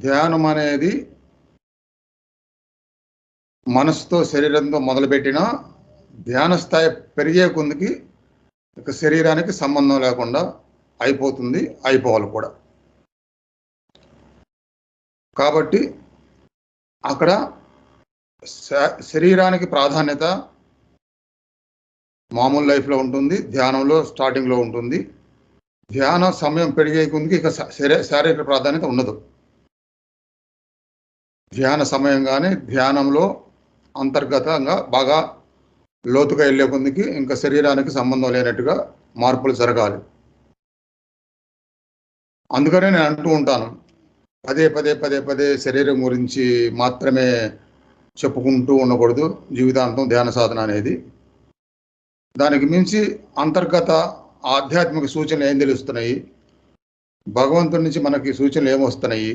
ధ్యానం అనేది మనసుతో శరీరంతో మొదలుపెట్టిన ధ్యాన స్థాయి పెరిగే కొందికి ఇక శరీరానికి సంబంధం లేకుండా అయిపోతుంది, అయిపోవాలి కూడా. కాబట్టి అక్కడ శరీరానికి ప్రాధాన్యత మామూలు లైఫ్లో ఉంటుంది, ధ్యానంలో స్టార్టింగ్లో ఉంటుంది. ధ్యాన సమయం పెరిగే కొందికి ఇక శారీరక ప్రాధాన్యత ఉండదు. ధ్యాన సమయం కానీ ధ్యానంలో అంతర్గతంగా బాగా లోతుగా వెళ్ళే కొందికి ఇంకా శరీరానికి సంబంధం లేనట్టుగా మార్పులు జరగాలి. అందుకనే నేను అంటూ ఉంటాను, పదే పదే పదే పదే శరీరం గురించి మాత్రమే చెప్పుకుంటూ ఉండకూడదు జీవితాంతం ధ్యాన సాధన అనేది. దానికి మించి అంతర్గత ఆధ్యాత్మిక సూచనలు ఏం తెలుస్తున్నాయి, భగవంతుడి నుంచి మనకి సూచనలు ఏమొస్తున్నాయి,